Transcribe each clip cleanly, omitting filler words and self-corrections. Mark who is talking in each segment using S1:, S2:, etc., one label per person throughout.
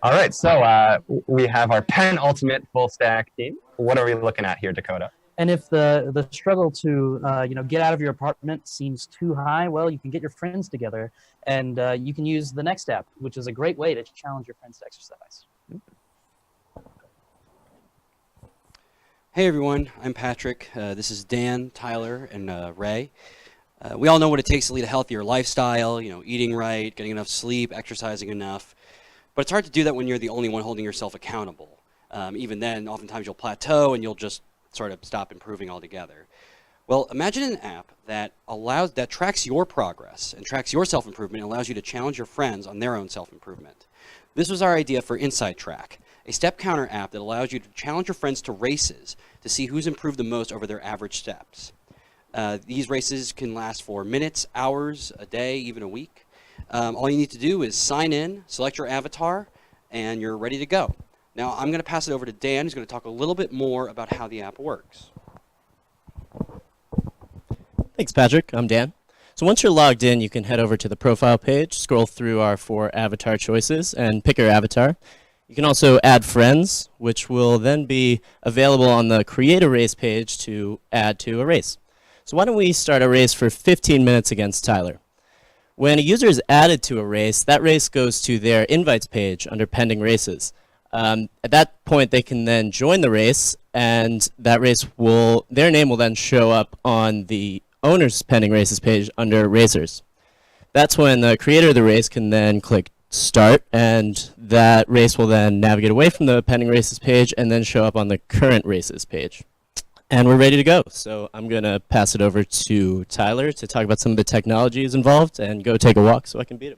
S1: All right, so we have our penultimate full stack team. What are we looking at here, Dakota?
S2: And if the struggle to get out of your apartment seems too high, well, you can get your friends together, and you can use the next app, which is a great way to challenge your friends to exercise.
S3: Hey everyone, I'm Patrick. This is Dan, Tyler, and Ray. We all know what it takes to lead a healthier lifestyle, eating right, getting enough sleep, exercising enough. But it's hard to do that when you're the only one holding yourself accountable. Even then, oftentimes you'll plateau and you'll just sort of stop improving altogether. Well, imagine an app that tracks your progress and tracks your self-improvement and allows you to challenge your friends on their own self-improvement. This was our idea for Insight Track, a step counter app that allows you to challenge your friends to races to see who's improved the most over their average steps. These races can last for minutes, hours, a day, even a week. All you need to do is sign in, select your avatar, and you're ready to go. Now, I'm going to pass it over to Dan, who's going to talk a little bit more about how the app works.
S4: Thanks, Patrick. I'm Dan. So once you're logged in, you can head over to the profile page, scroll through our 4 avatar choices, and pick your avatar. You can also add friends, which will then be available on the Create a Race page to add to a race. So why don't we start a race for 15 minutes against Tyler. When a user is added to a race, that race goes to their invites page under pending races. At that point, they can then join the race, and that race their name will then show up on the owner's pending races page under racers. That's when the creator of the race can then click start, and that race will then navigate away from the pending races page and then show up on the current races page. And we're ready to go. So I'm going to pass it over to Tyler to talk about some of the technologies involved and go take a walk so I can beat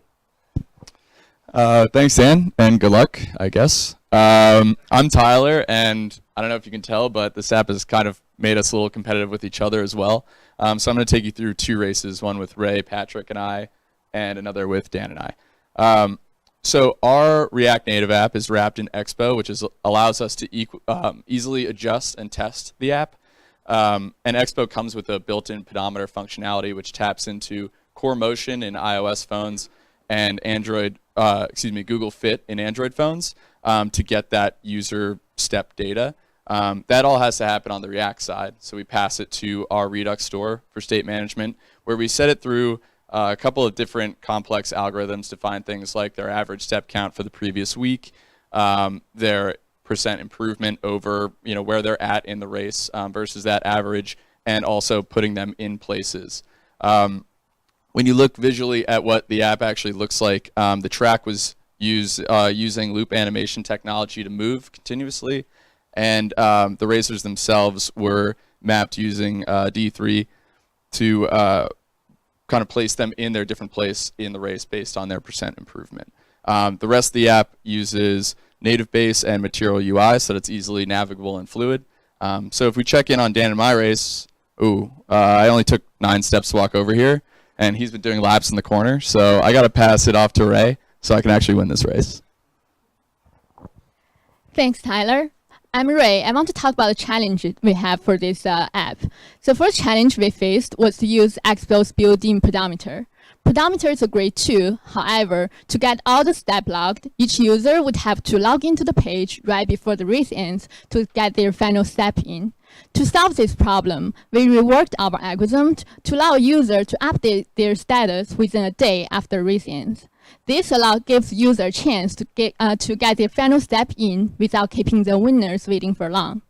S4: him.
S5: Thanks, Dan, and good luck, I guess. I'm Tyler, and I don't know if you can tell, but this app has kind of made us a little competitive with each other as well. So I'm going to take you through 2 races, one with Ray, Patrick, and I, and another with Dan and I. So our React Native app is wrapped in Expo, which allows us to easily adjust and test the app. And Expo comes with a built-in pedometer functionality, which taps into Core Motion in iOS phones and Google Fit in Android phones to get that user step data. That all has to happen on the React side. So we pass it to our Redux store for state management, where we set it through a couple of different complex algorithms to find things like their average step count for the previous week, their percent improvement over where they're at in the race versus that average, and also putting them in places. When you look visually at what the app actually looks like, the track was using loop animation technology to move continuously, and the racers themselves were mapped using D3 to kind of place them in their different place in the race based on their percent improvement. The rest of the app uses native base and material UI so that it's easily navigable and fluid. So if we check in on Dan and my race, I only took 9 steps to walk over here, and he's been doing laps in the corner, so I got to pass it off to Ray so I can actually win this race.
S6: Thanks, Tyler. I'm Ray. I want to talk about the challenge we have for this app. So first challenge we faced was to use Expo's built-in pedometer. Pedometer is a great tool. However, to get all the steps logged, each user would have to log into the page right before the race ends to get their final step in. To solve this problem, we reworked our algorithm to allow users to update their status within a day after race ends. This gives users a chance to get their final step in without keeping the winners waiting for long.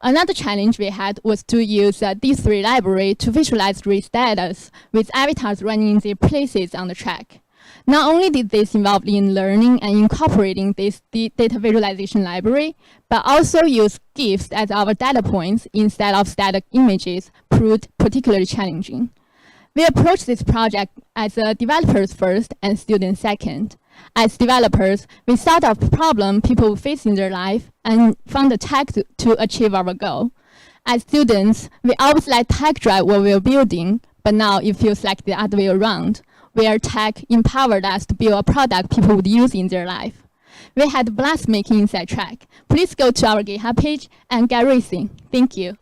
S6: Another challenge we had was to use a D3 library to visualize race status with avatars running in their places on the track. Not only did this involve in learning and incorporating this data visualization library, but also use GIFs as our data points instead of static images proved particularly challenging. We approached this project as developers first and students second. As developers, we thought of problem people face in their life and found a tech to achieve our goal. As students, we always let tech drive what we're building, but now it feels like the other way around, where tech empowered us to build a product people would use in their life. We had a blast making Insight Track. Please go to our GitHub page and get racing. Thank you.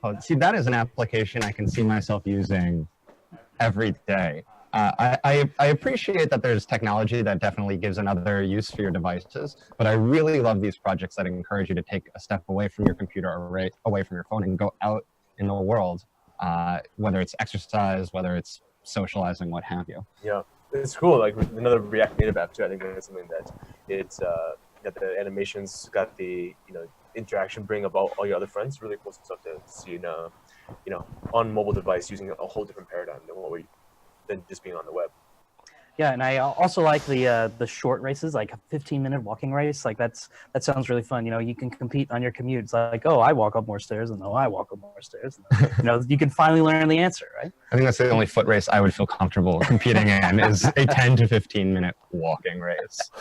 S1: Oh, see, that is an application I can see myself using every day. I appreciate that there's technology that definitely gives another use for your devices, but I really love these projects that encourage you to take a step away from your computer or away from your phone and go out in the world, whether it's exercise, whether it's socializing, what have you.
S7: Yeah, it's cool. Like another React Native app too. I think that's something that it's got the animations, got the interaction, bring about all your other friends. Really cool stuff to see, on mobile device using a whole different paradigm than just being on the web.
S2: Yeah, and I also like the short races, like a 15-minute walking race. Like that sounds really fun. You can compete on your commute. It's like, oh, I walk up more stairs, and oh, I walk up more stairs. And, you can finally learn the answer, right?
S1: I think that's the only foot race I would feel comfortable competing in is a 10 to 15-minute walking race.